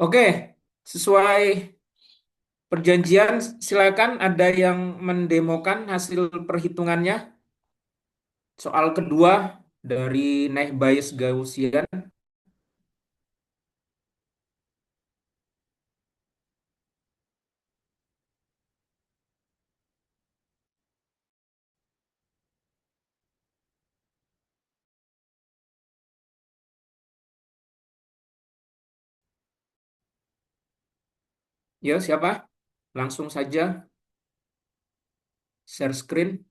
Oke, sesuai perjanjian, silakan ada yang mendemokan hasil perhitungannya. Soal kedua dari Naih Bayes Gaussian. Ya, siapa? Langsung saja share screen.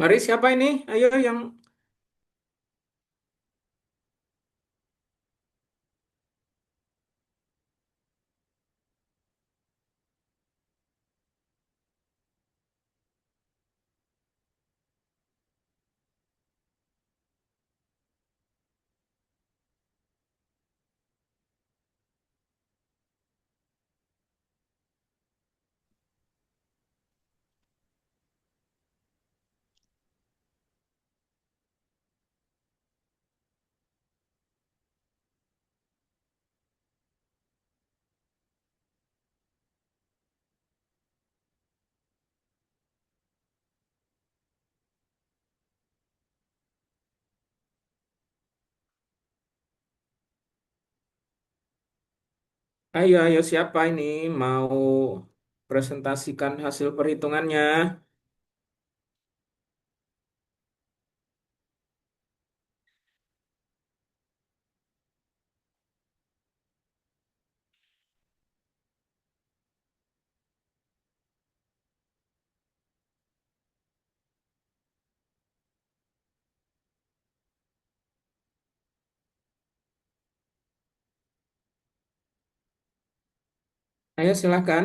Mari, siapa ini? Ayo yang... Ayo, ayo, siapa ini mau presentasikan hasil perhitungannya? Ayo, silakan.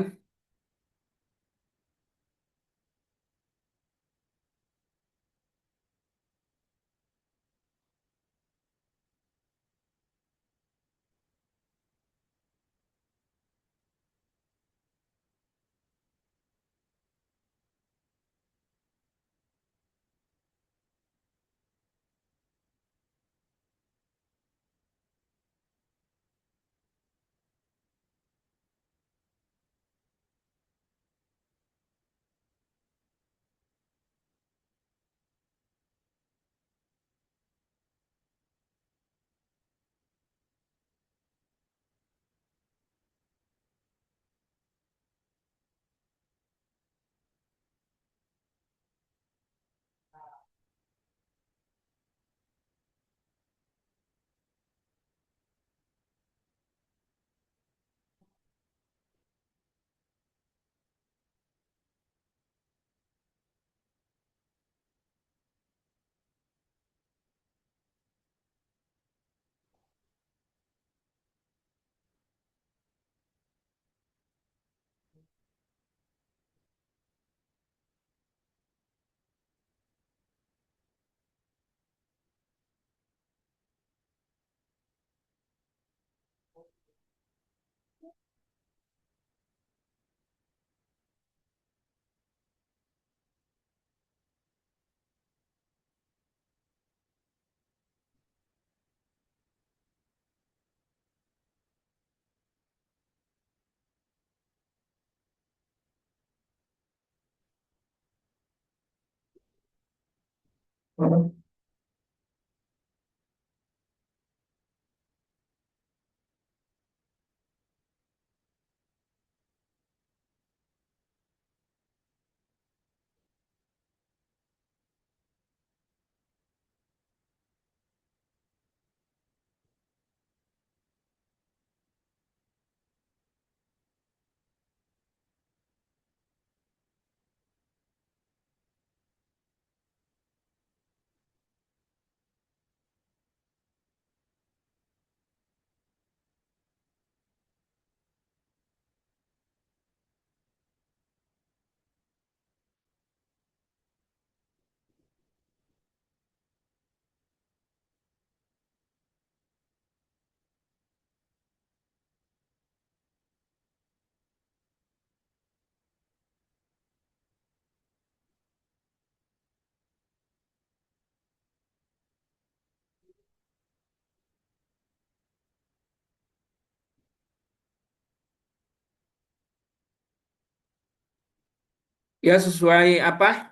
Ya sesuai apa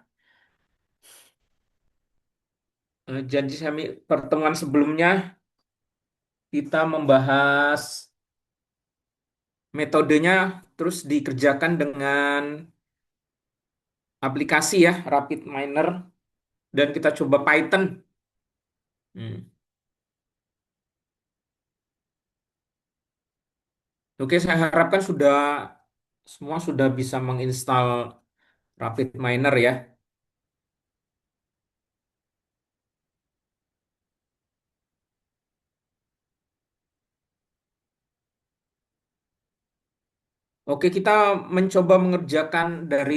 janji kami pertemuan sebelumnya kita membahas metodenya terus dikerjakan dengan aplikasi ya Rapid Miner dan kita coba Python. Hmm. Oke, saya harapkan semua sudah bisa menginstal Rapid Miner ya. Oke, kita mencoba mengerjakan dari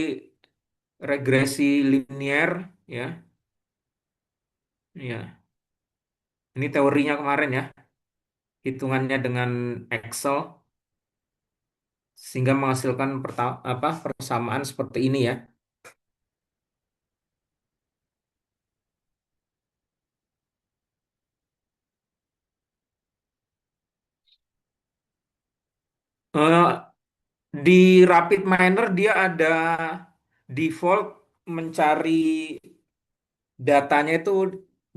regresi linier ya. Ya, ini teorinya kemarin ya. Hitungannya dengan Excel sehingga menghasilkan persamaan seperti ini ya. Eh, di Rapid Miner dia ada default mencari datanya itu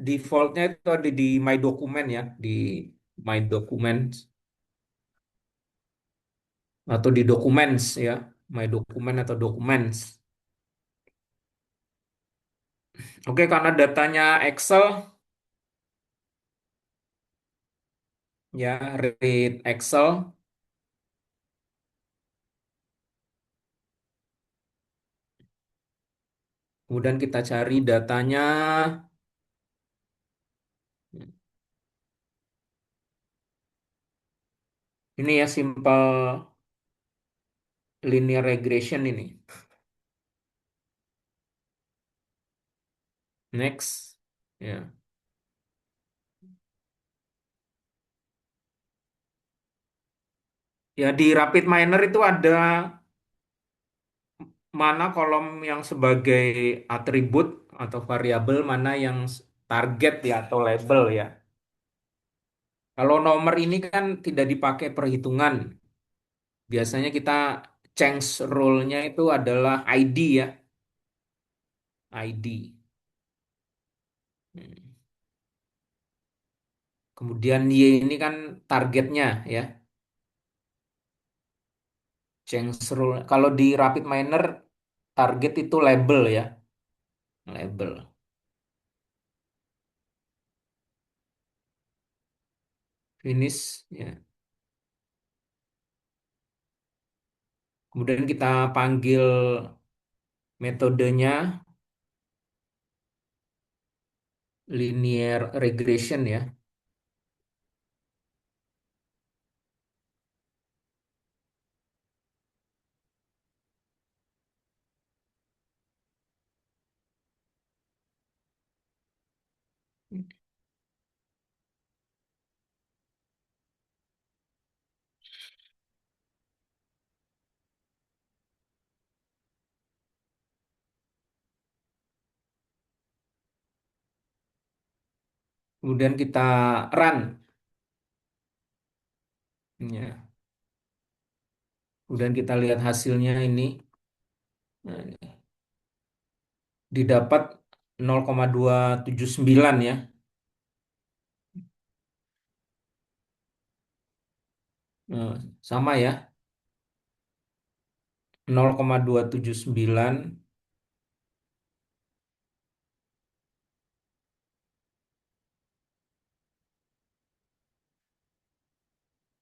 defaultnya itu ada di My Document ya, di My Documents atau di Documents ya, My Document atau Documents. Oke, karena datanya Excel ya, read Excel, kemudian kita cari datanya. Ini ya simple linear regression ini. Next. Ya. Ya di Rapid Miner itu ada mana kolom yang sebagai atribut atau variabel, mana yang target ya atau label ya. Kalau nomor ini kan tidak dipakai perhitungan. Biasanya kita change rule-nya itu adalah ID ya, ID. Hmm. Kemudian Y ini kan targetnya ya, change rule. Kalau di Rapid Miner target itu label ya, label. Finish ya. Kemudian kita panggil metodenya linear regression ya. Kemudian kita run ya. Kemudian kita lihat hasilnya ini. Nah, ini. Didapat 0,279 ya. Sama ya. 0,279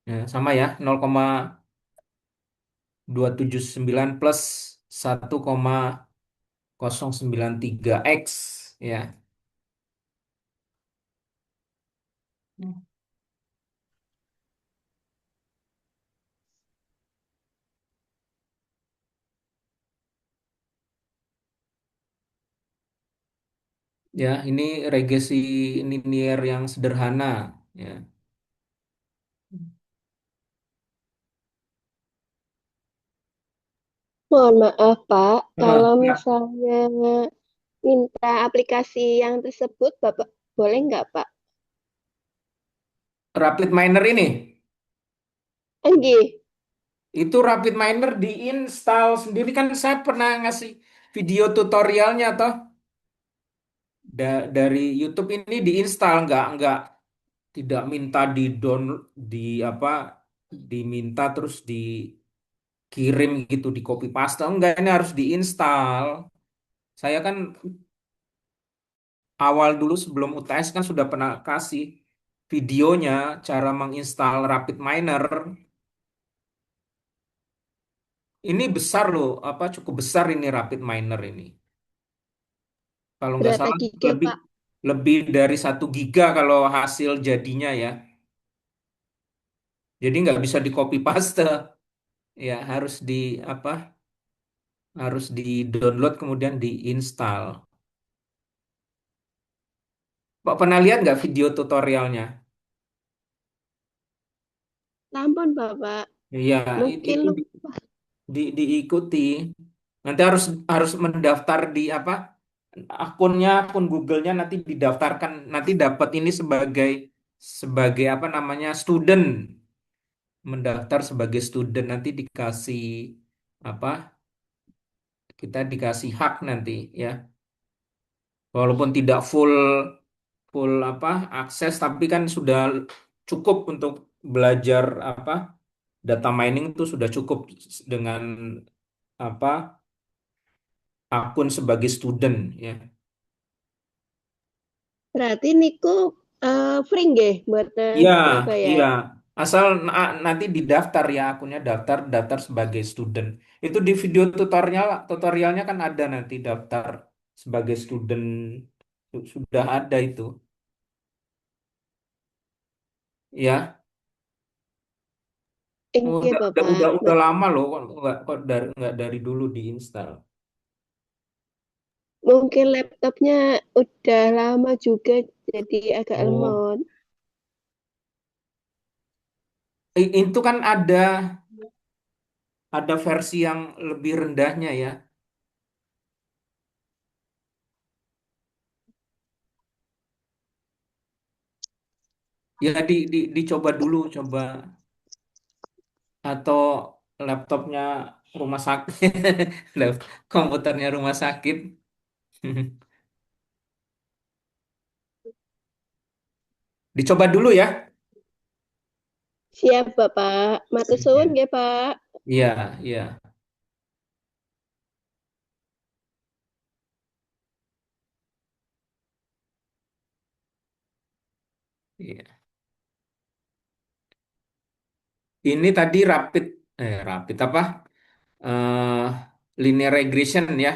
ya, sama ya. 0,279 plus 1,093 X ya. Ya, ini regresi linear yang sederhana ya. Mohon maaf, Pak. Kalau Ya. misalnya minta aplikasi yang tersebut, Bapak boleh nggak, Pak? Rapid Miner ini, Enggih. itu Rapid Miner diinstal sendiri kan saya pernah ngasih. video tutorialnya toh dari YouTube ini diinstal nggak tidak minta di download di apa diminta terus dikirim gitu di copy paste enggak ini harus diinstal. Saya kan awal dulu sebelum UTS kan sudah pernah kasih videonya cara menginstal Rapid Miner. Ini besar loh, apa cukup besar ini Rapid Miner ini. Kalau nggak Berapa salah giga, lebih Pak? lebih dari 1 giga kalau hasil jadinya ya. Jadi nggak bisa di copy paste, ya harus di apa? Harus di download kemudian diinstal. Pak pernah lihat nggak video tutorialnya? Tampun, Bapak. Iya, Mungkin itu lupa. diikuti. Nanti harus harus mendaftar di apa? Akun Google-nya nanti didaftarkan, nanti dapat ini sebagai sebagai apa namanya student, mendaftar sebagai student nanti dikasih apa? Kita dikasih hak nanti ya, walaupun tidak full full apa akses, tapi kan sudah cukup untuk belajar apa data mining itu sudah cukup dengan apa akun sebagai student ya. Berarti niku free nggih, mboten Iya, berbayar. iya. Asal nanti didaftar ya akunnya daftar daftar sebagai student. Itu di video tutorialnya kan ada nanti daftar sebagai student sudah ada itu. Ya, Enggak, Bapak. udah lama loh kok nggak dari dulu diinstal. Mungkin laptopnya udah lama juga, jadi agak Oh, lemot. itu kan ada versi yang lebih rendahnya ya. Ya dicoba dulu coba atau laptopnya rumah sakit, komputernya rumah sakit. Dicoba dulu ya. Siap, Bapak. Matur suwun Iya, nggih, Pak. iya, iya. Iya. Ini tadi rapid apa? eh Linear regression ya.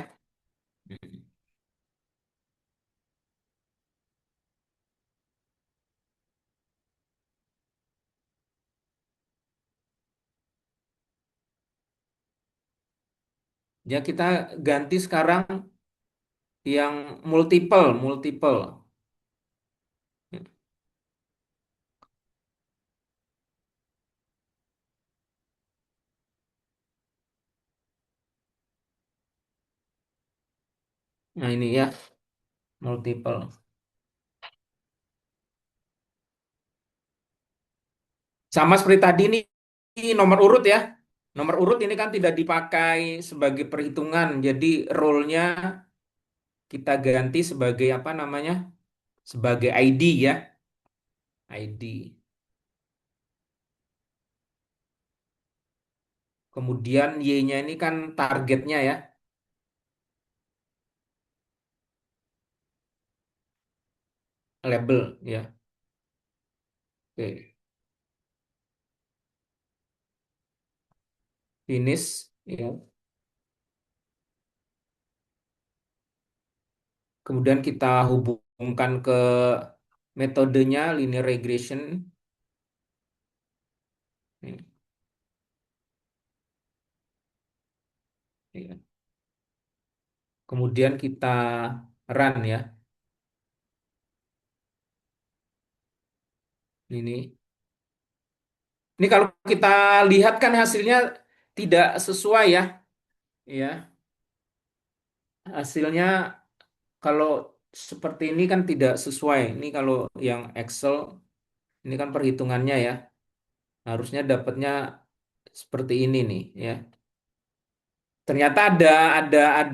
Ya kita ganti sekarang yang multiple, multiple. Nah ini ya multiple. Sama seperti tadi ini nomor urut ya. Nomor urut ini kan tidak dipakai sebagai perhitungan. Jadi role-nya kita ganti sebagai apa namanya? Sebagai ID ya. ID. Kemudian Y-nya ini kan targetnya ya. Label ya. Oke. Finish ya. Kemudian kita hubungkan ke metodenya linear regression. Nih, ya. Kemudian kita run ya. Ini. Ini kalau kita lihat kan hasilnya tidak sesuai ya. Ya, hasilnya kalau seperti ini kan tidak sesuai. Ini kalau yang Excel ini kan perhitungannya ya. Harusnya dapatnya seperti ini nih ya. Ternyata ada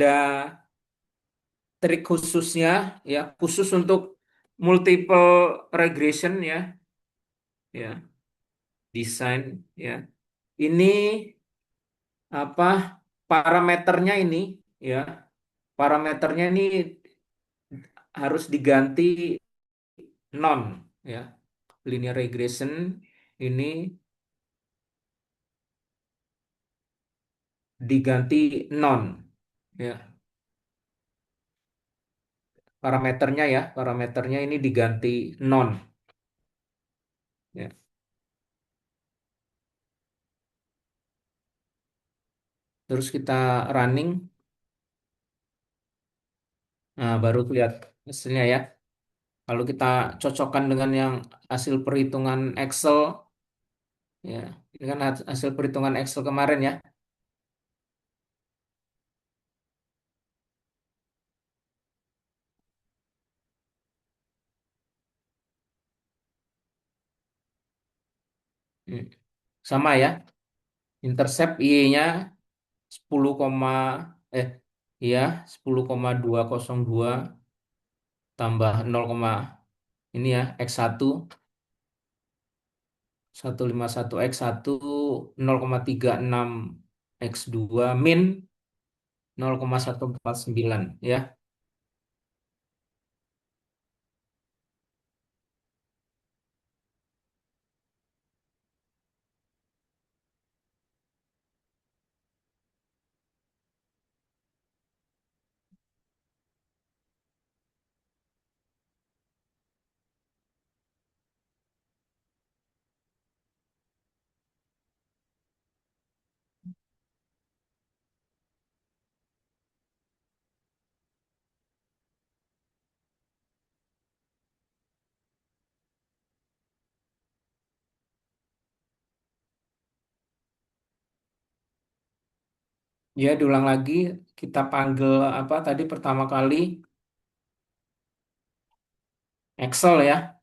trik khususnya ya, khusus untuk multiple regression ya, ya, desain ya. Ini apa parameternya ini ya, parameternya ini harus diganti non ya. Linear regression ini diganti non ya. Parameternya ini diganti non ya. Terus kita running, nah baru lihat hasilnya ya. Kalau kita cocokkan dengan yang hasil perhitungan Excel, ya, ini kan hasil perhitungan Excel kemarin ya. Hmm. Sama ya, intercept Y-nya 10, eh ya 10,202 tambah 0, ini ya X1 151 X1 0,36 X2 min 0,149 ya. Ya, diulang lagi, kita panggil apa tadi pertama kali Excel ya,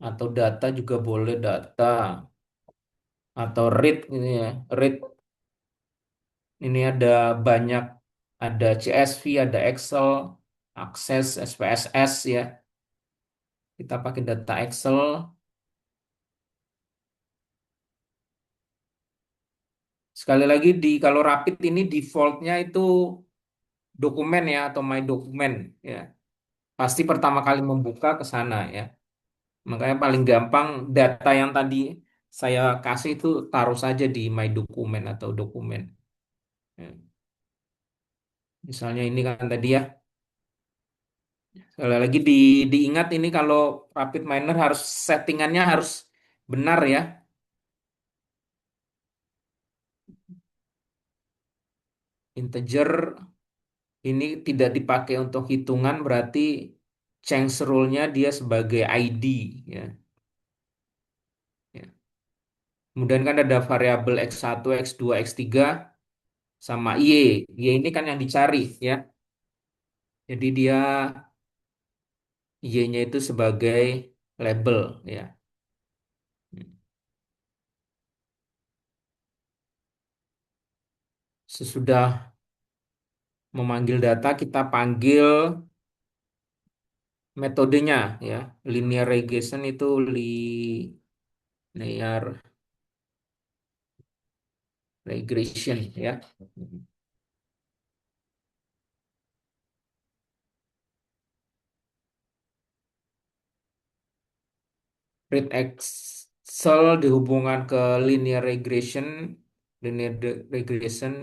atau data juga boleh data, atau read ini ya. Read ini ada banyak, ada CSV, ada Excel, Access, SPSS ya. Kita pakai data Excel. Sekali lagi di kalau Rapid ini defaultnya itu dokumen ya atau my dokumen ya. Pasti pertama kali membuka ke sana ya. Makanya paling gampang data yang tadi saya kasih itu taruh saja di my dokumen atau dokumen. Ya. Misalnya ini kan tadi ya. Sekali lagi diingat ini kalau Rapid Miner harus settingannya harus benar ya. Integer ini tidak dipakai untuk hitungan berarti change rule-nya dia sebagai ID ya. Ya. Kemudian kan ada variabel X1, X2, X3 sama Y. Y ini kan yang dicari ya. Jadi dia Y-nya itu sebagai label ya. Sesudah memanggil data kita panggil metodenya ya. Linear regression itu linear regression ya. Read Excel dihubungkan ke linear regression, regression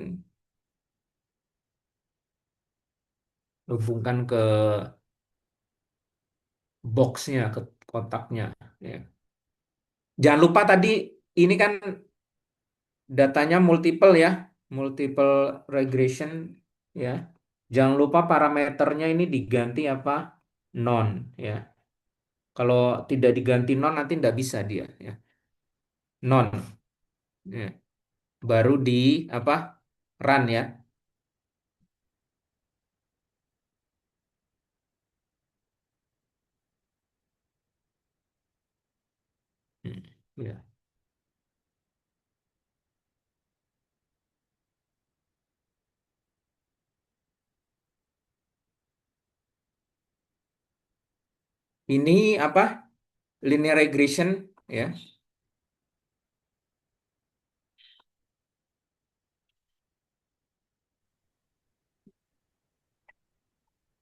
hubungkan ke boxnya, ke kotaknya ya. Jangan lupa tadi ini kan datanya multiple ya, multiple regression ya. Jangan lupa parameternya ini diganti apa? Non ya. Kalau tidak diganti non nanti tidak bisa dia ya. Non ya. Baru di apa? Run ya. Hmm, ya. Ini apa? Linear regression ya.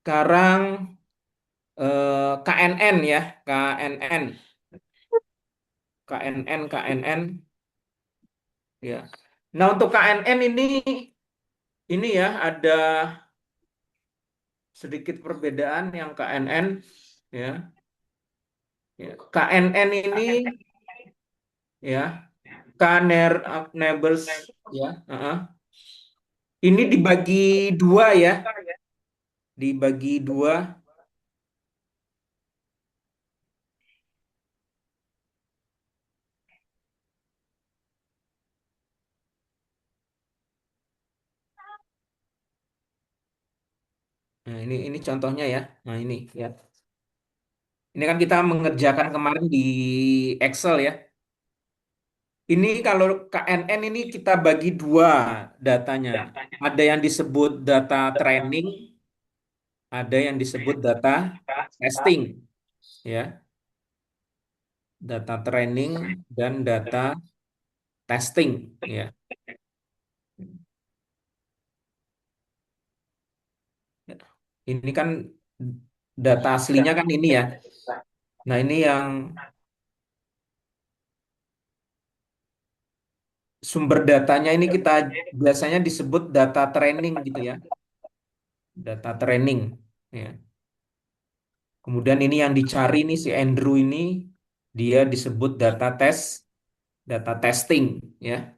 Sekarang KNN ya, KNN, KNN ya. Nah, untuk KNN ini ya ada sedikit perbedaan yang KNN ya. Ya. KNN ini ya, neighbors ya. Ini dibagi dua ya, dibagi dua. Nah, ini contohnya ya. Nah, ini ya. Ini kan kita mengerjakan kemarin di Excel ya. Ini kalau KNN ini kita bagi dua datanya. Ada yang disebut data training, ada yang disebut data testing ya. Data training dan data testing ya. Ini kan data aslinya kan ini ya. Nah, ini yang sumber datanya ini kita biasanya disebut data training gitu ya. Data training ya. Kemudian ini yang dicari nih si Andrew ini dia disebut data testing ya.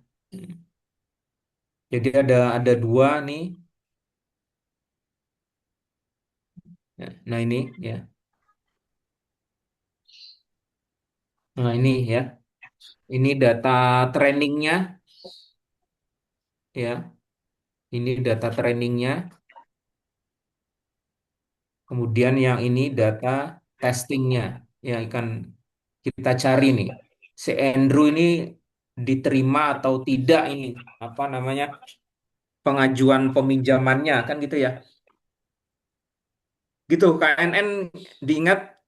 Jadi ada dua nih. Ya, nah ini ya. Nah ini ya. Ini data trainingnya ya. Ini data trainingnya. Kemudian yang ini data testingnya. Ya kan kita cari nih. Si Andrew ini diterima atau tidak ini apa namanya pengajuan peminjamannya kan gitu ya. Gitu KNN diingat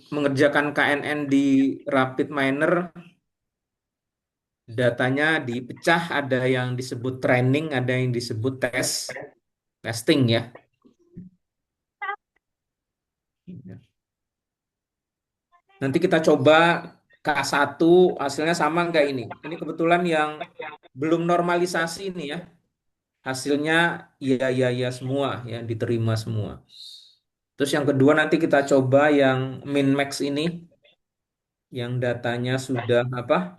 mengerjakan KNN di Rapid Miner datanya dipecah ada yang disebut training ada yang disebut testing ya. Nanti kita coba K1 hasilnya sama nggak ini? Ini kebetulan yang belum normalisasi ini ya. Hasilnya iya iya iya semua ya diterima semua. Terus yang kedua nanti kita coba yang min max ini yang datanya sudah apa?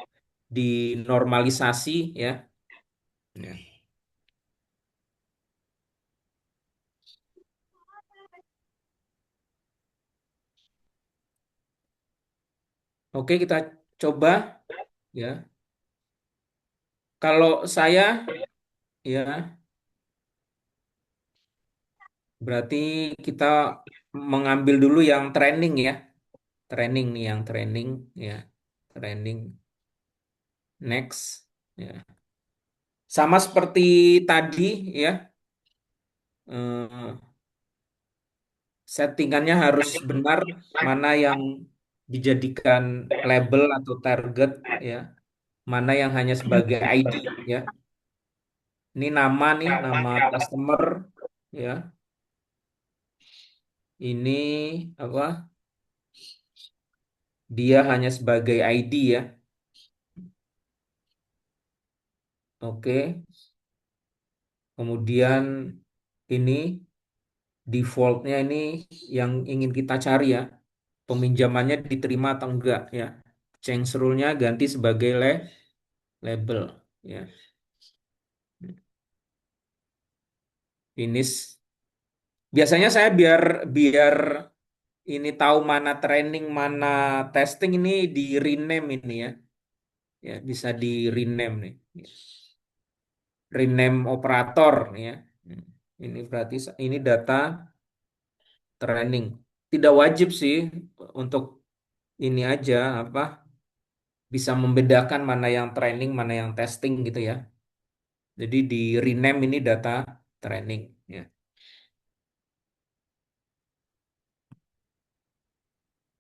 Dinormalisasi ya. Ya. Oke, kita coba ya. Kalau saya ya berarti kita mengambil dulu yang training ya. Training nih yang training ya. Training next ya. Sama seperti tadi ya. eh, Settingannya harus benar mana yang dijadikan label atau target ya. Mana yang hanya sebagai ID ya. Ini nama nih, nama customer ya. Ini apa? Dia hanya sebagai ID ya. Oke. Kemudian ini defaultnya ini yang ingin kita cari ya. Peminjamannya diterima atau enggak ya. Change rule-nya ganti sebagai label ya. Finish. Biasanya saya biar biar ini tahu mana training, mana testing ini di rename ini ya. Ya, bisa di rename nih. Rename operator ya. Ini berarti ini data training. Tidak wajib sih untuk ini aja apa bisa membedakan mana yang training, mana yang testing gitu ya. Jadi di rename ini data training ya.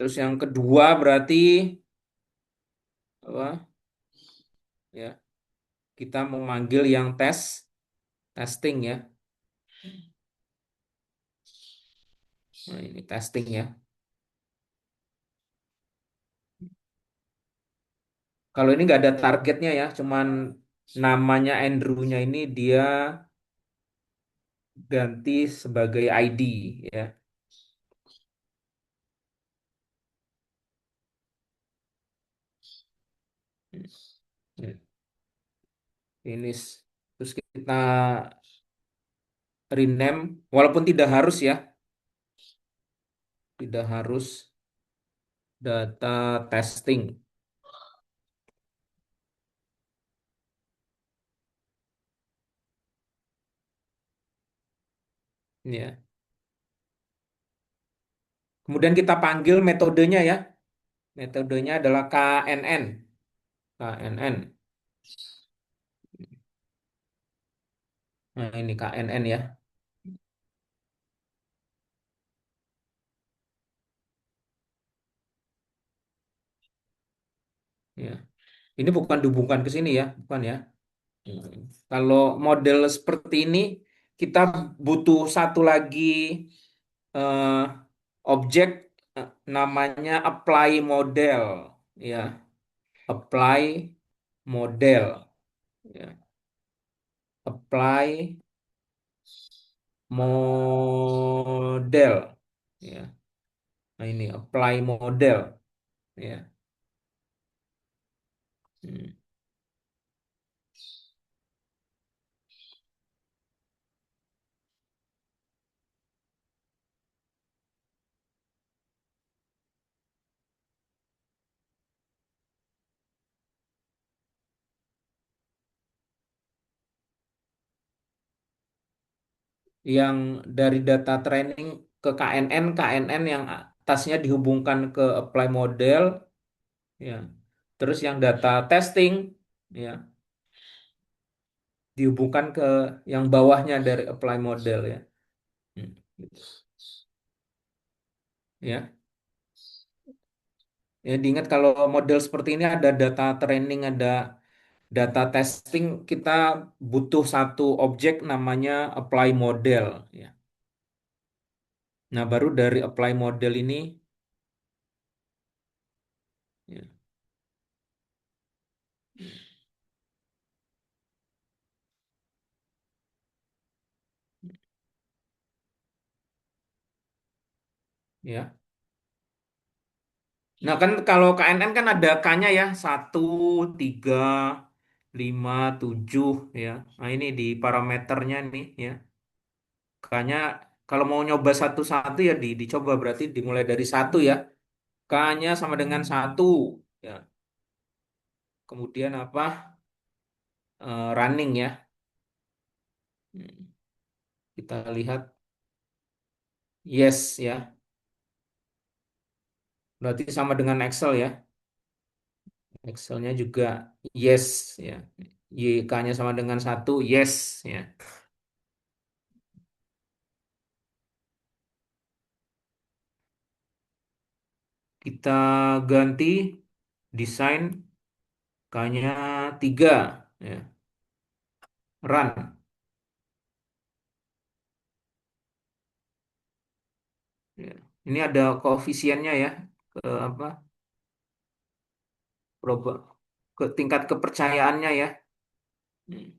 Terus yang kedua berarti apa? Ya, kita memanggil yang testing ya. Nah, ini testing ya. Kalau ini nggak ada targetnya ya, cuman namanya Andrew-nya ini dia ganti sebagai ID ya. Ini terus kita rename, walaupun tidak harus ya, tidak harus data testing ya. Kemudian kita panggil metodenya ya. Metodenya adalah KNN. KNN. Nah, ini KNN ya. Ya. Ini bukan dihubungkan ke sini ya, bukan ya. Kalau model seperti ini, kita butuh satu lagi eh, objek namanya apply model, ya, apply model, ya, apply model, ya. Nah ini apply model, ya. Hmm. Yang dari data training ke KNN, KNN yang atasnya dihubungkan ke apply model, ya. Terus yang data testing, ya, dihubungkan ke yang bawahnya dari apply model ya. Hmm, gitu. Ya, ya diingat kalau model seperti ini ada data training, ada data testing, kita butuh satu objek namanya apply model ya. Nah, baru dari apply model ini ya, ya. Nah, kan kalau KNN kan ada K-nya ya, 1, 3, 5, 7 ya. Nah, ini di parameternya nih ya. K-nya kalau mau nyoba satu-satu ya dicoba berarti dimulai dari satu ya. K-nya sama dengan satu ya. Kemudian apa? Running ya. Hmm, Kita lihat yes ya. Berarti sama dengan Excel ya. Excelnya juga yes ya. YK-nya sama dengan satu yes ya. Kita ganti desain K-nya 3 ya. Run. Ya. Ini ada koefisiennya ya. Ke apa? Ke tingkat kepercayaannya ya. Hmm.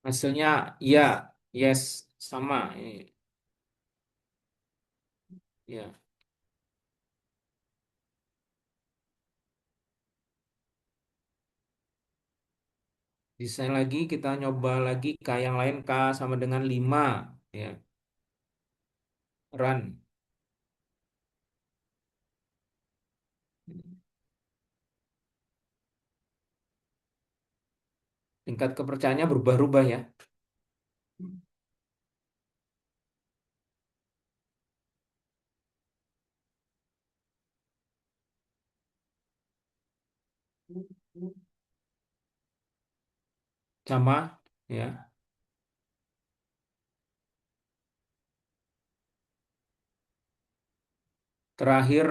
Hasilnya ya, yes, sama. Ya. Desain lagi, kita nyoba lagi K yang lain, K sama dengan 5 ya. Run. Tingkat kepercayaannya berubah-ubah ya. sama ya. Terakhir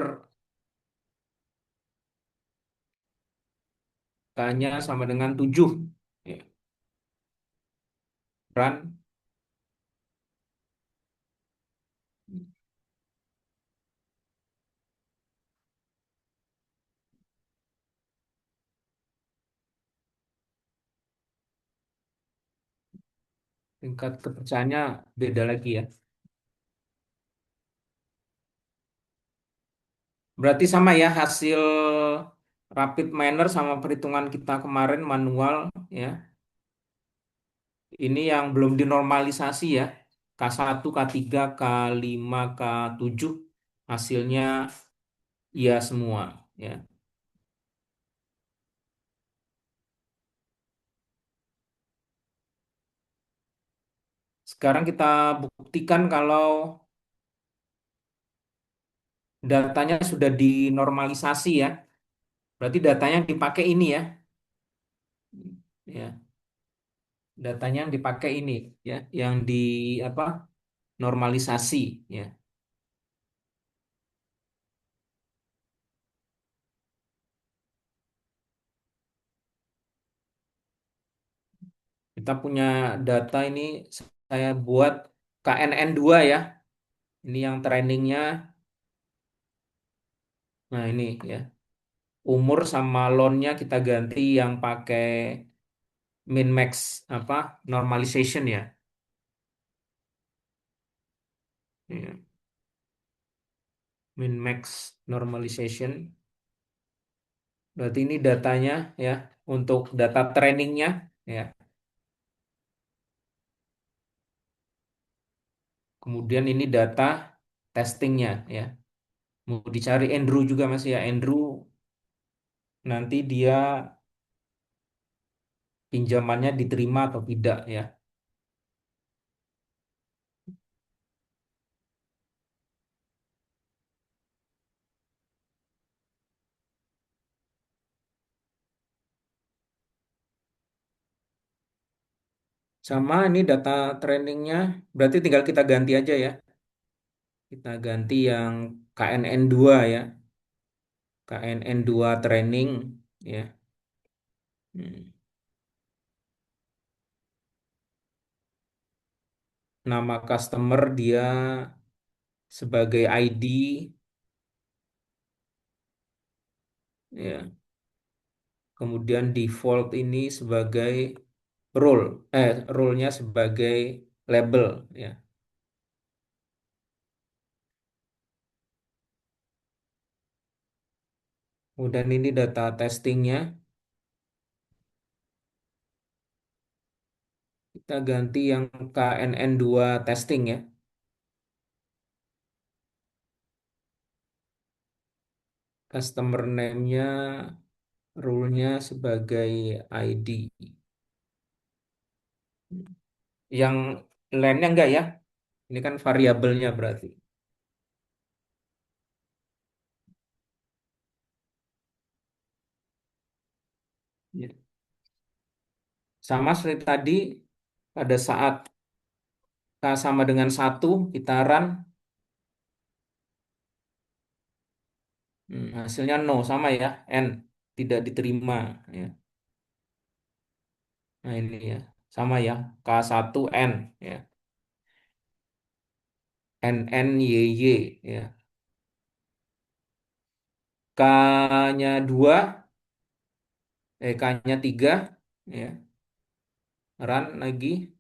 K-nya sama dengan 7 ya. Run tingkat kepercayaannya beda lagi ya. Berarti sama ya hasil rapid miner sama perhitungan kita kemarin manual ya. Ini yang belum dinormalisasi ya. K1, K3, K5, K7 hasilnya iya semua ya. Sekarang kita buktikan kalau datanya sudah dinormalisasi ya. Berarti datanya yang dipakai ini ya. Ya, datanya yang dipakai ini ya, yang di apa? Normalisasi ya. Kita punya data ini saya buat KNN2 ya. Ini yang trainingnya. Nah, ini ya. Umur sama loannya kita ganti yang pakai min max apa? Normalization ya. Ya, min max normalization. Berarti ini datanya ya untuk data trainingnya ya. Kemudian ini data testingnya ya. Mau dicari Andrew juga masih ya. Andrew nanti dia pinjamannya diterima atau tidak ya. Sama ini data trainingnya berarti tinggal kita ganti aja ya. Kita ganti yang KNN2 ya. KNN2 training ya. Hmm. Nama customer dia sebagai ID ya. Kemudian default ini sebagai role role-nya sebagai label ya. Kemudian ini data testingnya kita ganti yang KNN2 testing ya. Customer name-nya rule-nya sebagai ID. Yang lainnya enggak ya? Ini kan variabelnya berarti. Ya. Sama seperti tadi, pada saat K sama dengan 1, kita run, hasilnya no, sama ya, N, tidak diterima. Ya. Nah ini ya, sama ya, K1 N, ya. N, N, Y, Y, ya. K-nya 2, K-nya 3, ya. Run lagi,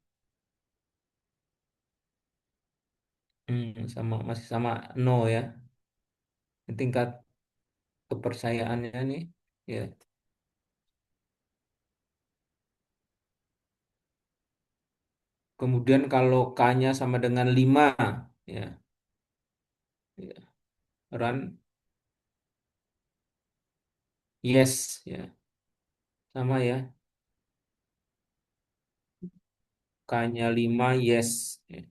sama masih sama no ya. Tingkat kepercayaannya nih, ya. Kemudian kalau K-nya sama dengan 5 ya, ya, run yes, ya, sama ya, K-nya 5 yes, ya.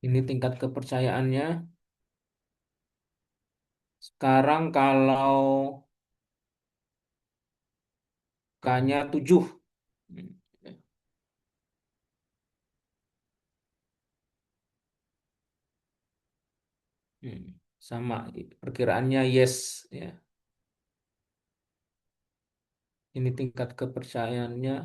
Ini tingkat kepercayaannya. Sekarang kalau K-nya 7. Hmm, hmm, sama perkiraannya yes ya. Ini tingkat kepercayaannya.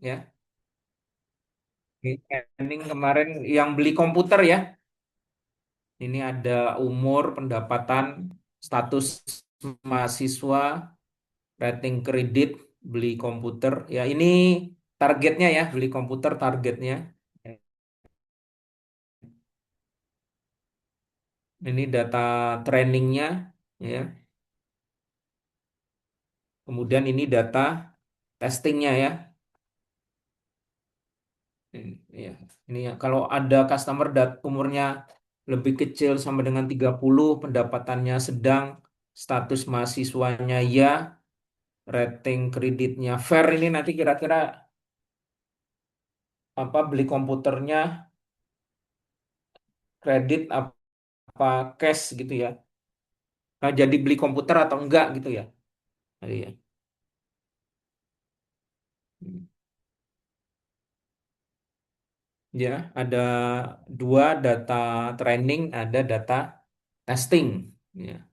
Ya. Ini planning kemarin yang beli komputer ya. Ini ada umur, pendapatan, status mahasiswa, rating kredit, beli komputer. Ya, ini targetnya ya, beli komputer targetnya. Ini data trainingnya, ya. Kemudian ini data testingnya ya. Ya. Ini ya, kalau ada customer umurnya lebih kecil sama dengan 30, pendapatannya sedang, status mahasiswanya ya, rating kreditnya fair, ini nanti kira-kira apa beli komputernya kredit apa cash gitu ya. Nah, jadi beli komputer atau enggak gitu ya. Tadi ya. Hmm. Ya, ada dua data training, ada data testing. Ya.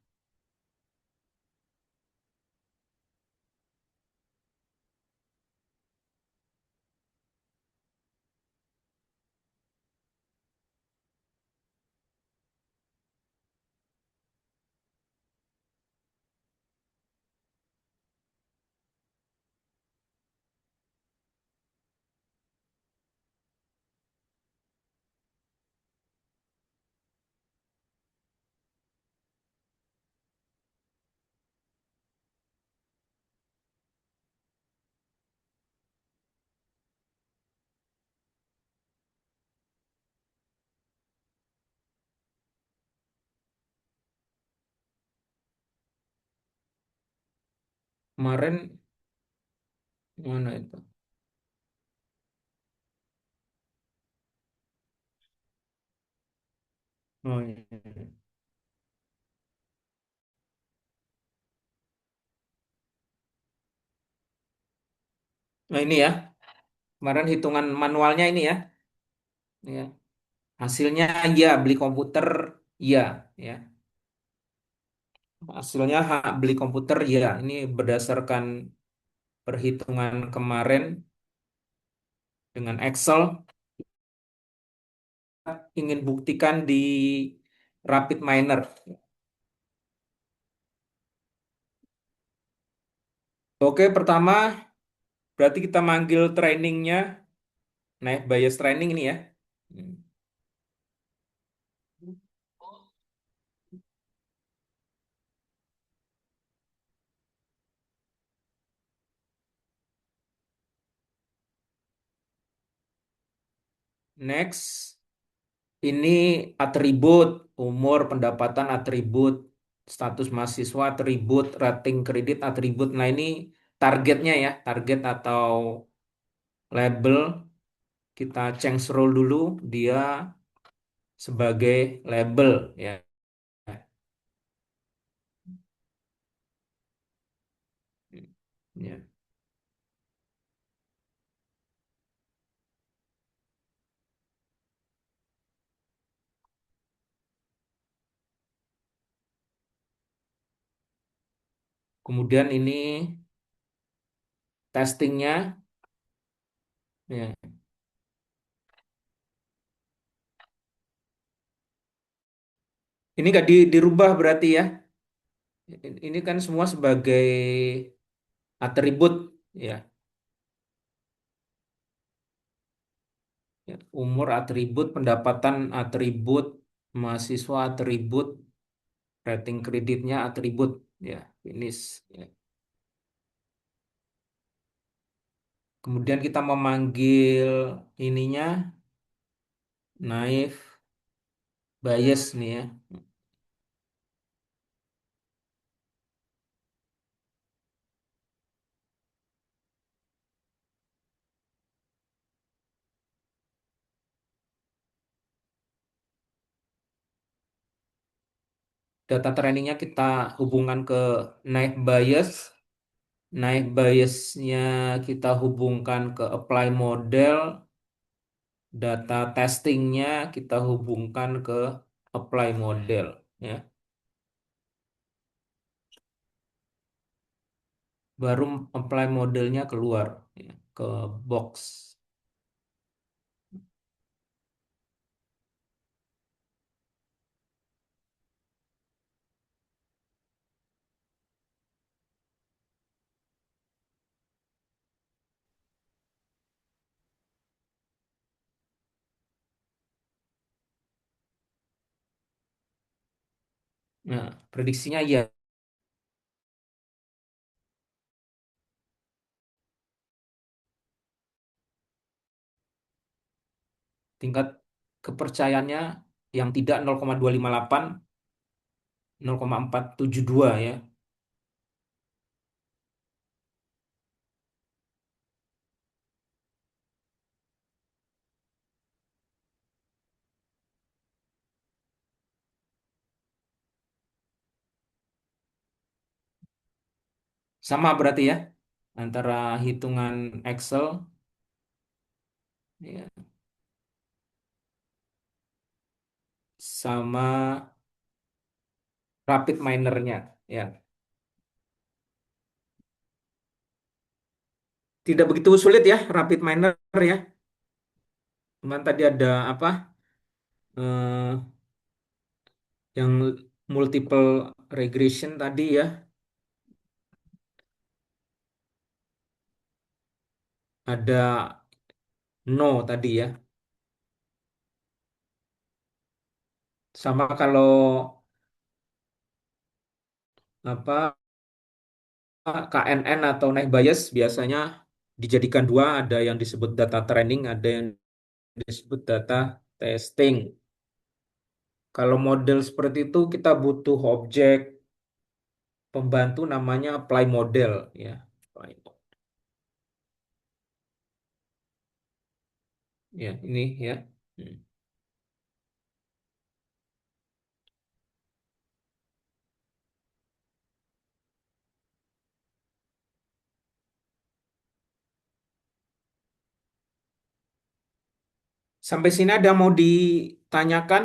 Kemarin mana itu? Oh, iya. Nah, ini ya. Kemarin hitungan manualnya ini ya. Ya. Hasilnya ya beli komputer ya, ya. Hasilnya beli komputer ya. Ini berdasarkan perhitungan kemarin dengan Excel, ingin buktikan di Rapid Miner. Oke, pertama berarti kita manggil trainingnya, naik bias training ini ya. Hmm. Next, ini atribut, umur, pendapatan atribut, status mahasiswa atribut, rating kredit atribut. Nah, ini targetnya ya, target atau label. Kita change role dulu, dia sebagai label ya. Ya. Kemudian ini testingnya, ya. Ini nggak dirubah berarti ya. Ini kan semua sebagai atribut ya. Ya, umur atribut, pendapatan atribut, mahasiswa atribut, rating kreditnya atribut ya, finish ya. Kemudian kita memanggil ininya naive bias nih ya. Data trainingnya kita hubungkan ke naive bias. Naive biasnya kita hubungkan ke apply model. Data testingnya kita hubungkan ke apply model ya. Baru apply modelnya keluar ya, ke box. Nah, prediksinya ya tingkat kepercayaannya yang tidak 0,258, 0,472 ya. Sama berarti ya antara hitungan Excel ya, sama rapid minernya ya. Tidak begitu sulit ya rapid miner ya. Cuman tadi ada apa? eh, yang multiple regression tadi ya. Ada no tadi ya. Sama kalau apa KNN atau naik bias biasanya dijadikan dua, ada yang disebut data training, ada yang disebut data testing. Kalau model seperti itu kita butuh objek pembantu namanya apply model ya. Apply ya ini ya. Hmm. Sampai sini ada mau ditanyakan?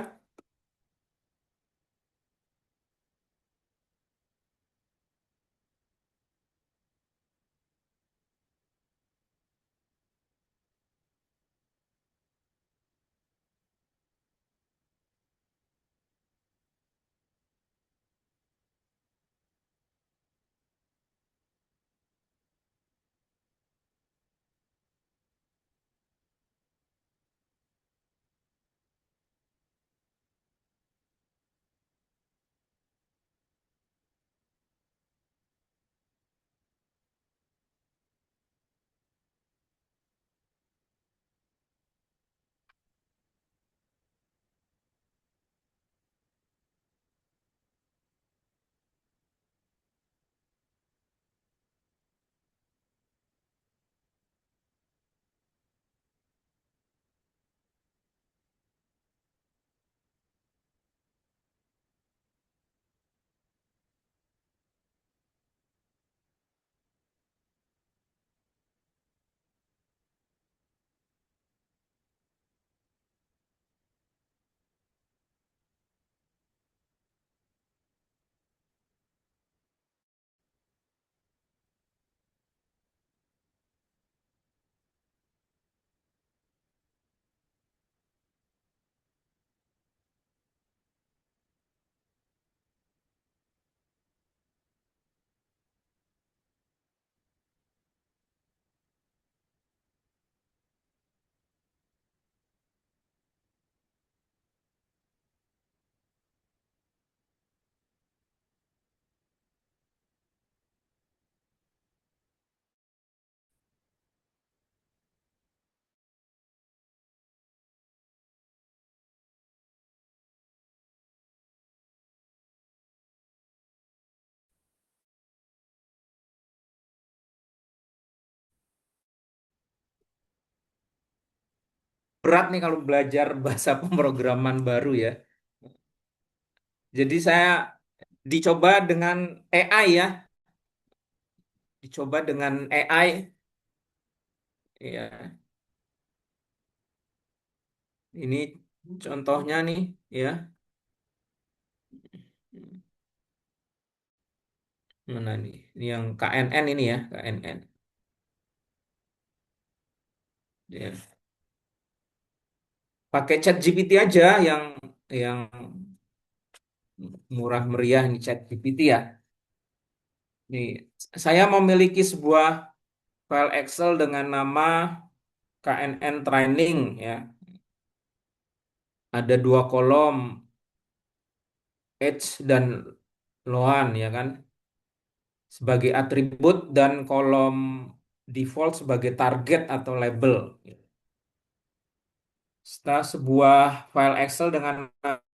berat nih kalau belajar bahasa pemrograman baru ya. Jadi saya dicoba dengan AI ya, dicoba dengan AI. Ya, ini contohnya nih ya. Mana nih? Ini yang KNN ini ya, KNN. Ya. Pakai chat GPT aja yang murah meriah nih chat GPT ya. Nih, saya memiliki sebuah file Excel dengan nama KNN Training ya. Ada dua kolom, age dan loan ya kan, sebagai atribut dan kolom default sebagai target atau label. Setelah sebuah file Excel dengan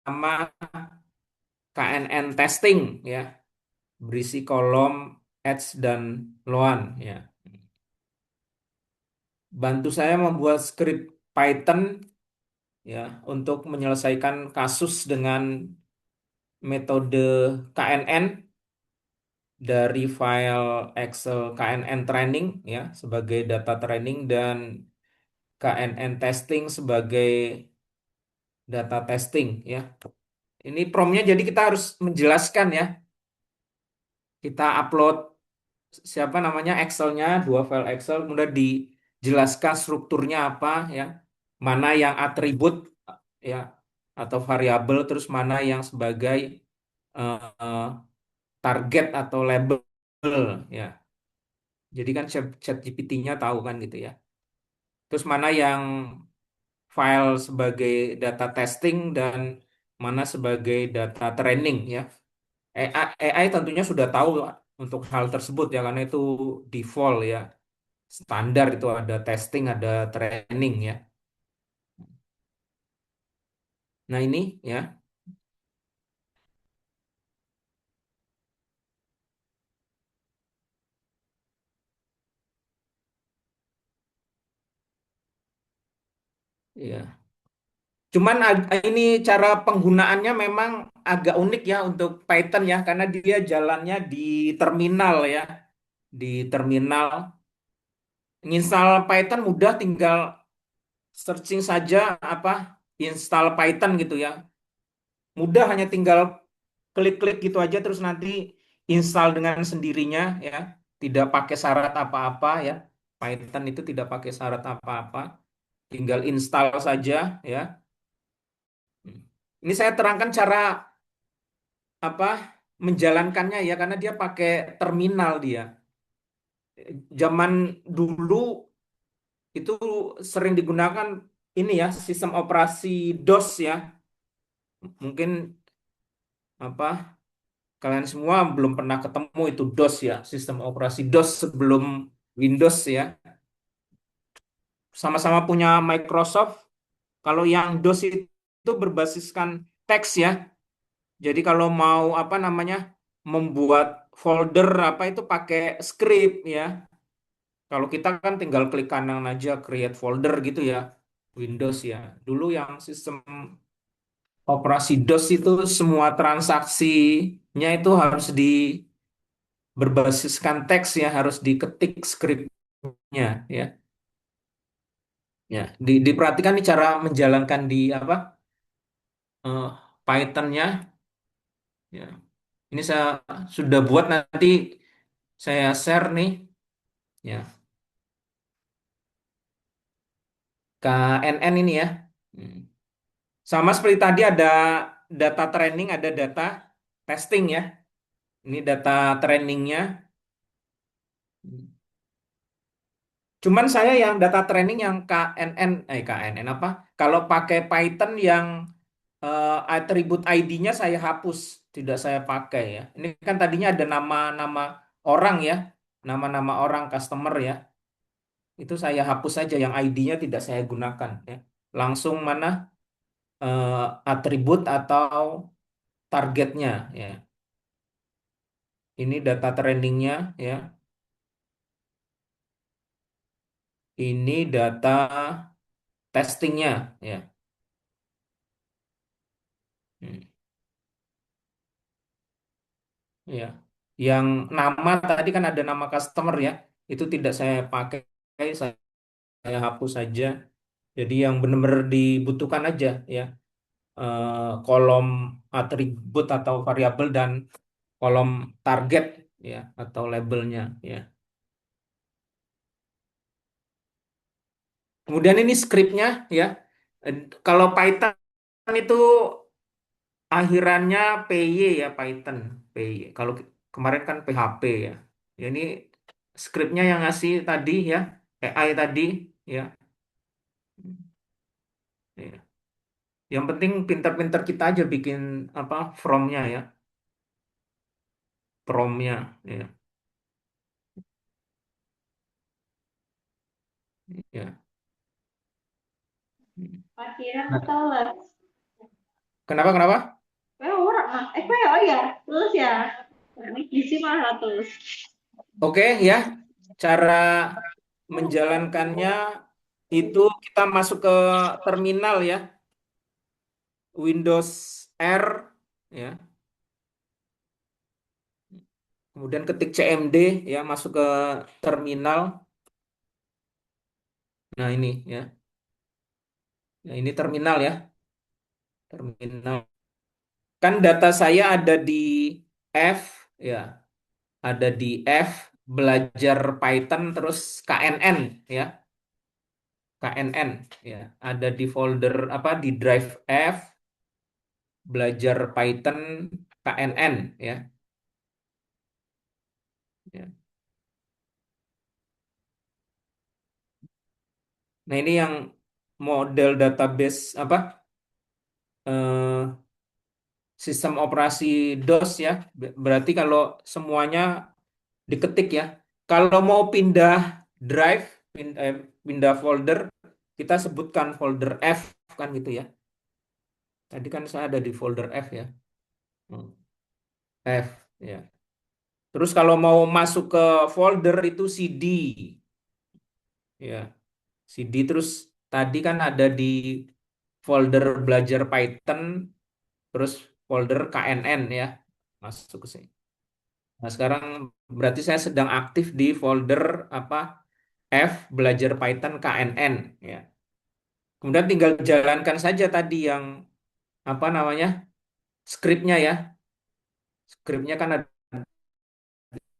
nama KNN Testing ya, berisi kolom age dan loan ya. Bantu saya membuat skrip Python ya untuk menyelesaikan kasus dengan metode KNN dari file Excel KNN training ya sebagai data training dan KNN testing sebagai data testing ya. Ini promnya jadi kita harus menjelaskan ya. Kita upload siapa namanya Excelnya, dua file Excel, kemudian dijelaskan strukturnya apa ya. Mana yang atribut ya atau variabel, terus mana yang sebagai eh, target atau label ya. Jadi kan chat GPT-nya tahu kan gitu ya. Terus mana yang file sebagai data testing dan mana sebagai data training ya. AI tentunya sudah tahu untuk hal tersebut ya karena itu default ya. Standar itu ada testing, ada training ya. Nah ini ya, ya. Cuman ini cara penggunaannya memang agak unik ya untuk Python ya karena dia jalannya di terminal ya. Di terminal. Install Python mudah, tinggal searching saja apa install Python gitu ya. Mudah, hanya tinggal klik-klik gitu aja terus nanti install dengan sendirinya ya. Tidak pakai syarat apa-apa ya. Python itu tidak pakai syarat apa-apa. Tinggal install saja ya. Ini saya terangkan cara apa menjalankannya ya karena dia pakai terminal dia. Zaman dulu itu sering digunakan ini ya sistem operasi DOS ya. Mungkin apa kalian semua belum pernah ketemu itu DOS ya, sistem operasi DOS sebelum Windows ya. Sama-sama punya Microsoft. Kalau yang DOS itu berbasiskan teks ya. Jadi kalau mau apa namanya membuat folder apa itu pakai script ya. Kalau kita kan tinggal klik kanan aja create folder gitu ya. Windows ya. Dulu yang sistem operasi DOS itu semua transaksinya itu harus berbasiskan teks ya, harus diketik skripnya ya. Ya, diperhatikan nih cara menjalankan di apa eh, Python-nya ya. Ini saya sudah buat, nanti saya share nih ya. KNN ini ya. Hmm. Sama seperti tadi ada data training, ada data testing ya. Ini data trainingnya. Cuman saya yang data training yang KNN apa? Kalau pakai Python yang atribut ID-nya saya hapus, tidak saya pakai ya. Ini kan tadinya ada nama-nama orang ya, nama-nama orang customer ya. Itu saya hapus saja, yang ID-nya tidak saya gunakan ya. Langsung mana eh, atribut atau targetnya ya. Ini data trainingnya ya. Ini data testingnya ya. Hmm, ya. Yang nama tadi kan ada nama customer ya, itu tidak saya pakai, saya hapus saja. Jadi yang benar-benar dibutuhkan aja ya, kolom atribut atau variabel dan kolom target ya atau labelnya ya. Kemudian ini skripnya ya. Eh, Kalau Python itu akhirannya PY ya, Python PY. Kalau kemarin kan PHP ya. Ya ini skripnya yang ngasih tadi ya, AI tadi ya. Ya. Yang penting pinter-pinter kita aja bikin apa from-nya ya, prompt-nya ya. Ya. Parkiran Nah, telat. kenapa kenapa? Orang ah. Oh ya, terus ya. Ini gizi malah terus. Oke ya, cara menjalankannya itu kita masuk ke terminal ya, Windows R ya. Kemudian ketik CMD ya, masuk ke terminal. Nah, ini ya. Nah, ini terminal ya, terminal. Kan data saya ada di F ya, ada di F belajar Python terus KNN ya, KNN ya. Ada di folder apa di drive F belajar Python KNN ya. Ya. Nah, ini yang model database apa, eh, sistem operasi DOS ya. Berarti kalau semuanya diketik ya. Kalau mau pindah drive, pindah folder, kita sebutkan folder F kan gitu ya. Tadi kan saya ada di folder F ya. Hmm, F ya. Terus kalau mau masuk ke folder itu CD ya. CD terus tadi kan ada di folder belajar Python, terus folder KNN ya. Masuk ke sini. Nah, sekarang berarti saya sedang aktif di folder apa, F belajar Python KNN ya. Kemudian tinggal jalankan saja tadi yang apa namanya, skripnya ya. Skripnya kan ada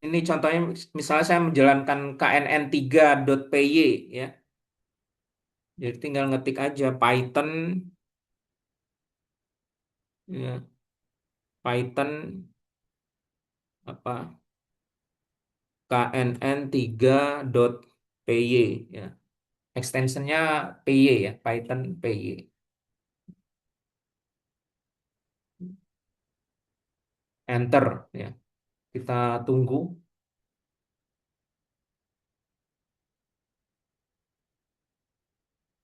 ini contohnya, misalnya saya menjalankan knn3.py ya. Jadi tinggal ngetik aja Python ya, Python apa knn3.py ya. Extensionnya py ya, Python py. Enter ya. Kita tunggu.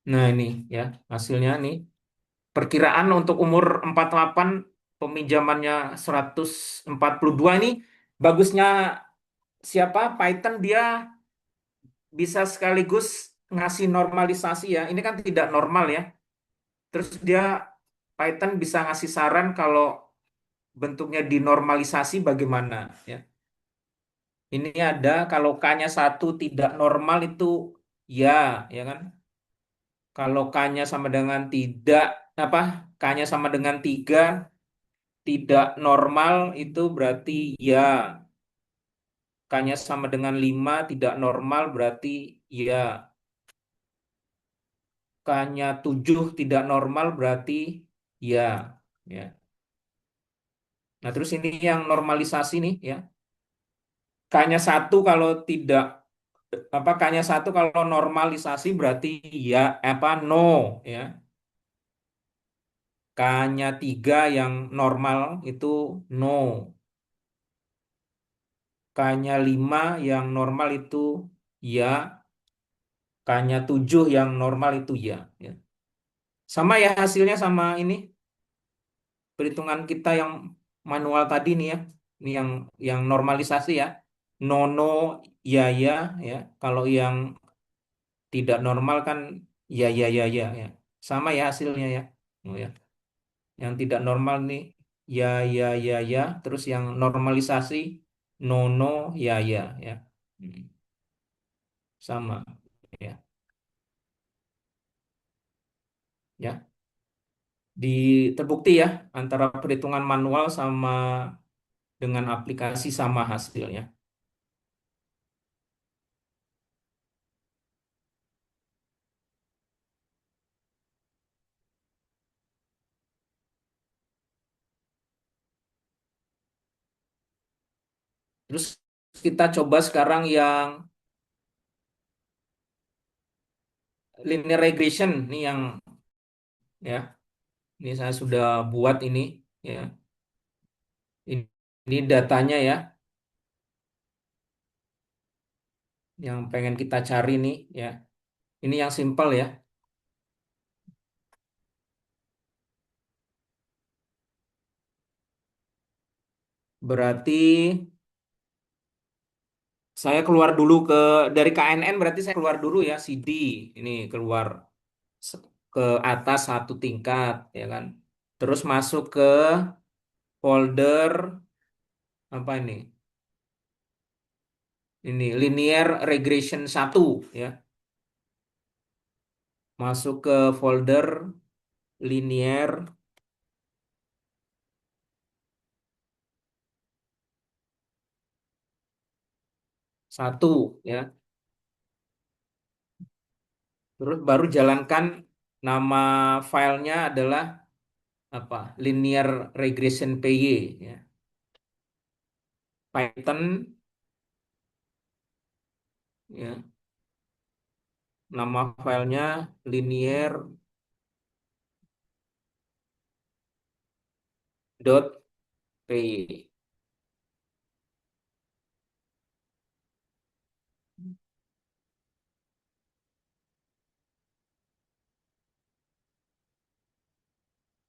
Nah, ini ya hasilnya nih. Perkiraan untuk umur 48, peminjamannya 142 ini bagusnya siapa? Python dia bisa sekaligus ngasih normalisasi ya. Ini kan tidak normal ya. Terus dia Python bisa ngasih saran kalau bentuknya dinormalisasi bagaimana ya. Ini ada kalau K-nya 1 tidak normal itu ya, ya kan? Kalau K-nya sama dengan tidak apa? K-nya sama dengan 3 tidak normal itu berarti ya. K-nya sama dengan 5 tidak normal berarti ya. K-nya 7 tidak normal berarti ya. Ya. Nah, terus ini yang normalisasi nih ya. K-nya 1 kalau tidak apa, K-nya 1 kalau normalisasi berarti ya apa no ya. K-nya 3 yang normal itu no. K-nya 5 yang normal itu ya. K-nya 7 yang normal itu ya. Ya. Sama ya hasilnya sama ini perhitungan kita yang manual tadi nih ya. Ini yang normalisasi ya. Nono ya ya ya. Kalau yang tidak normal kan Ya, ya, ya, ya, ya. Sama ya hasilnya ya. Oh ya. Yang tidak normal nih, ya, ya, ya, ya. Terus yang normalisasi, no, no, ya, ya, ya. Hmm, sama. Ya, ya. Terbukti ya antara perhitungan manual sama dengan aplikasi sama hasilnya. Terus kita coba sekarang yang linear regression nih yang ya, ini saya sudah buat ini ya. Ini, ini datanya ya yang pengen kita cari nih ya. Ini yang simpel ya. Berarti saya keluar dulu dari KNN, berarti saya keluar dulu ya CD. Ini keluar ke atas satu tingkat ya kan. Terus masuk ke folder apa ini? Ini linear regression satu ya. Masuk ke folder linear satu ya. Terus baru jalankan, nama filenya adalah apa? Linear regression PY ya. Python ya. Nama filenya linear.py.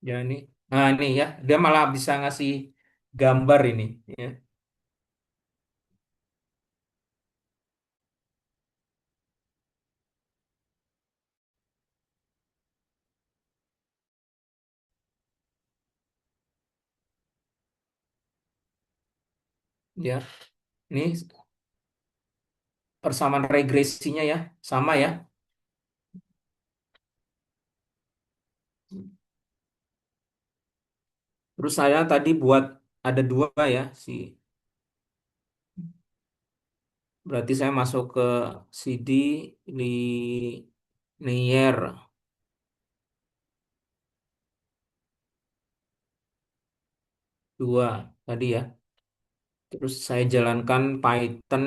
Ya ini. Nah, ini ya, dia malah bisa ngasih gambar ini ya. Ya, ini persamaan regresinya ya, sama ya. Terus saya tadi buat ada dua ya, berarti saya masuk ke CD linear dua tadi ya. Terus saya jalankan Python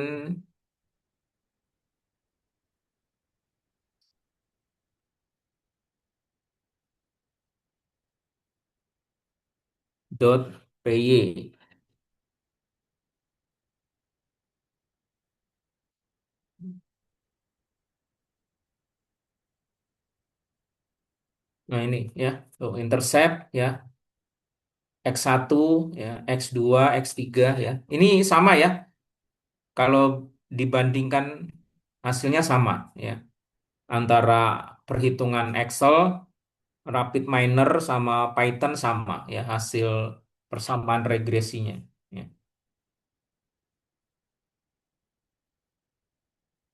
.py. Nah ini ya, tuh intercept ya, X1 ya, X2, X3 ya. Ini sama ya, kalau dibandingkan hasilnya sama ya. Antara perhitungan Excel, RapidMiner sama Python sama ya hasil persamaan regresinya. Ya.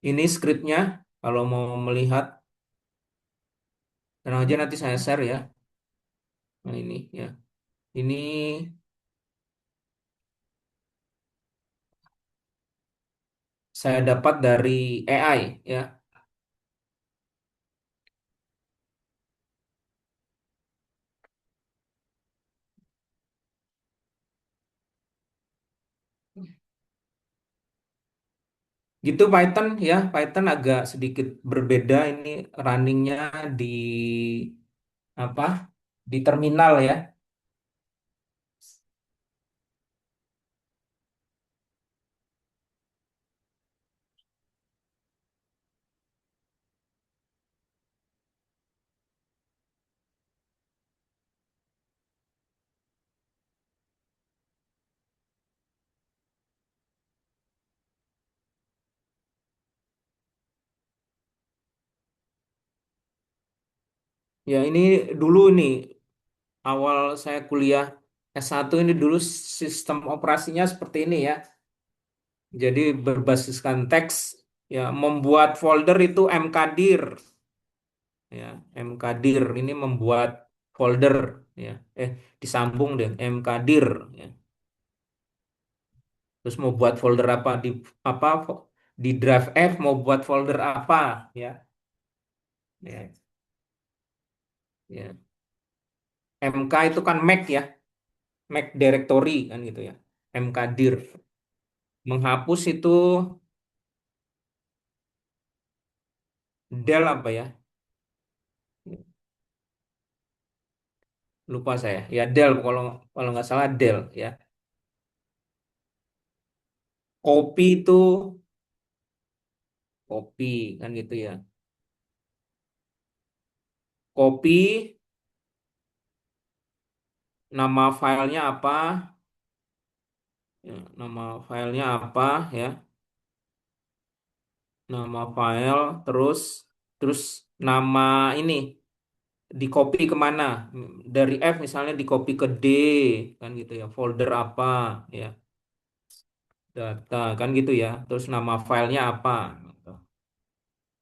Ini skripnya kalau mau melihat, tenang aja nanti saya share ya. Nah ini ya. Ini saya dapat dari AI ya. Gitu Python ya. Python agak sedikit berbeda ini runningnya di apa? Di terminal ya. Ya ini dulu ini awal saya kuliah S1 ini dulu sistem operasinya seperti ini ya. Jadi berbasiskan teks ya membuat folder itu mkdir ya. Mkdir ini membuat folder ya. Disambung deh mkdir ya. Terus mau buat folder apa apa di drive F mau buat folder apa ya. Ya, ya. MK itu kan Mac ya, Mac directory kan gitu ya. mkdir. Menghapus itu del apa ya? Lupa saya. Ya del kalau kalau nggak salah del ya. Copy itu copy kan gitu ya. Copy nama filenya apa? Ya, nama filenya apa ya? Nama file terus terus nama ini di copy kemana? Dari F misalnya di copy ke D kan gitu ya. Folder apa ya? Data kan gitu ya. Terus nama filenya apa? Gitu.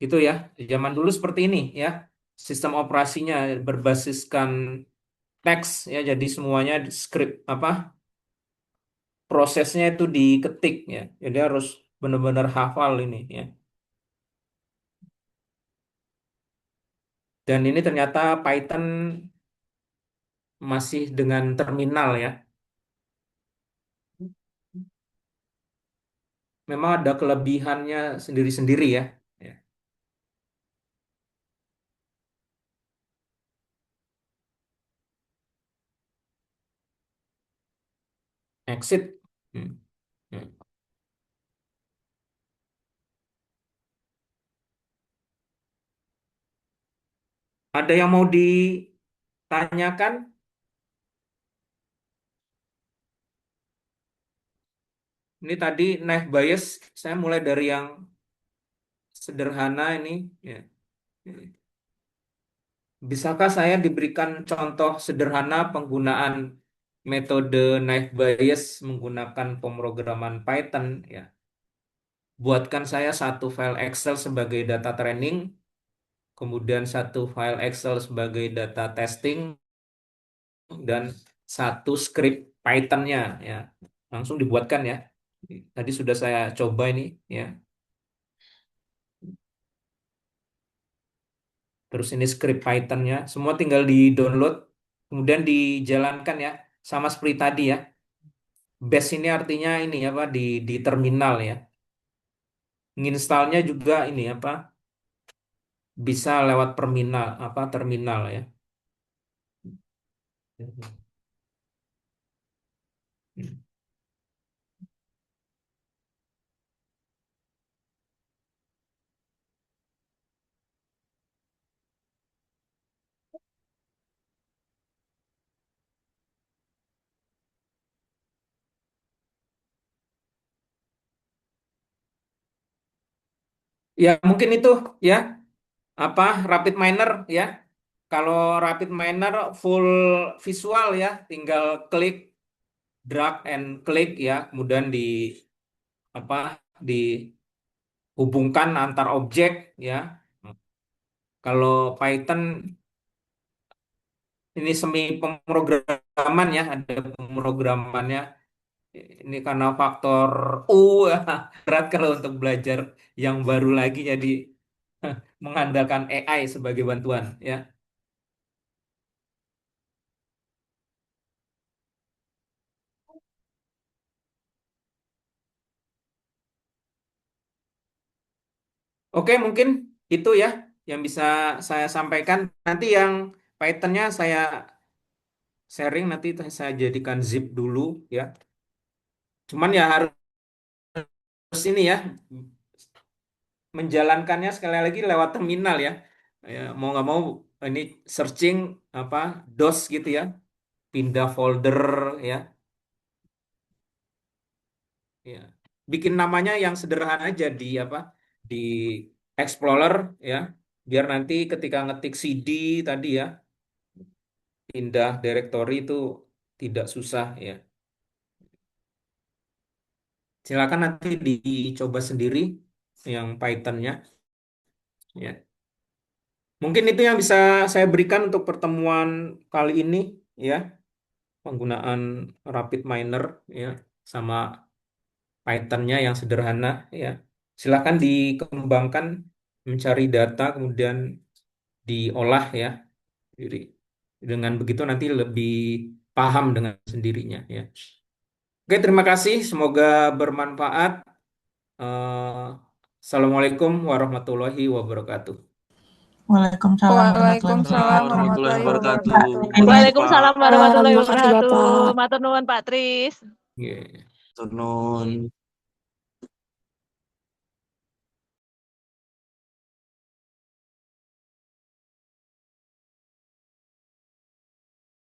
Gitu ya. Zaman dulu seperti ini ya. Sistem operasinya berbasiskan teks ya. Jadi semuanya di script apa? Prosesnya itu diketik ya. Jadi harus benar-benar hafal ini ya. Dan ini ternyata Python masih dengan terminal ya. Memang ada kelebihannya sendiri-sendiri ya. Ya. Exit. Hmm. Hmm. Ada yang mau ditanyakan? Ini tadi naik bias, saya mulai dari yang sederhana ini. Ya. Bisakah saya diberikan contoh sederhana penggunaan metode naik bias menggunakan pemrograman Python? Ya. Buatkan saya satu file Excel sebagai data training, kemudian satu file Excel sebagai data testing, dan satu script Python-nya. Ya. Langsung dibuatkan ya. Tadi sudah saya coba ini. Ya. Terus ini script Python-nya, semua tinggal di-download, kemudian dijalankan ya, sama seperti tadi ya. Bash ini artinya ini apa di terminal ya. Nginstallnya juga ini apa bisa lewat terminal apa terminal ya. Ya mungkin itu ya apa Rapid Miner ya. Kalau Rapid Miner full visual ya, tinggal klik drag and click ya, kemudian di apa dihubungkan antar objek ya. Kalau Python ini semi pemrograman ya, ada pemrogramannya. Ini karena faktor U ya, berat kalau untuk belajar yang baru lagi jadi mengandalkan AI sebagai bantuan ya. Oke, mungkin itu ya yang bisa saya sampaikan. Nanti yang Python-nya saya sharing nanti saya jadikan zip dulu ya. Cuman ya harus ini ya menjalankannya sekali lagi lewat terminal ya. Ya, mau nggak mau ini searching apa DOS gitu ya, pindah folder ya, ya. Bikin namanya yang sederhana aja di apa di Explorer ya. biar nanti ketika ngetik CD tadi ya, pindah directory itu tidak susah ya. Silakan nanti dicoba sendiri yang Python-nya ya. Mungkin itu yang bisa saya berikan untuk pertemuan kali ini ya, penggunaan Rapid Miner ya sama Python-nya yang sederhana ya. Silakan dikembangkan mencari data kemudian diolah ya. Jadi dengan begitu nanti lebih paham dengan sendirinya ya. Oke, terima kasih. Semoga bermanfaat. Eh, Assalamualaikum warahmatullahi wabarakatuh. Waalaikumsalam warahmatullahi Waalaikumsalam wabarakatuh. warahmatullahi wabarakatuh. Ini Waalaikumsalam warahmatullahi Makasih wabarakatuh. Bapak. Matur nuwun Pak Tris. Yeah. Turun.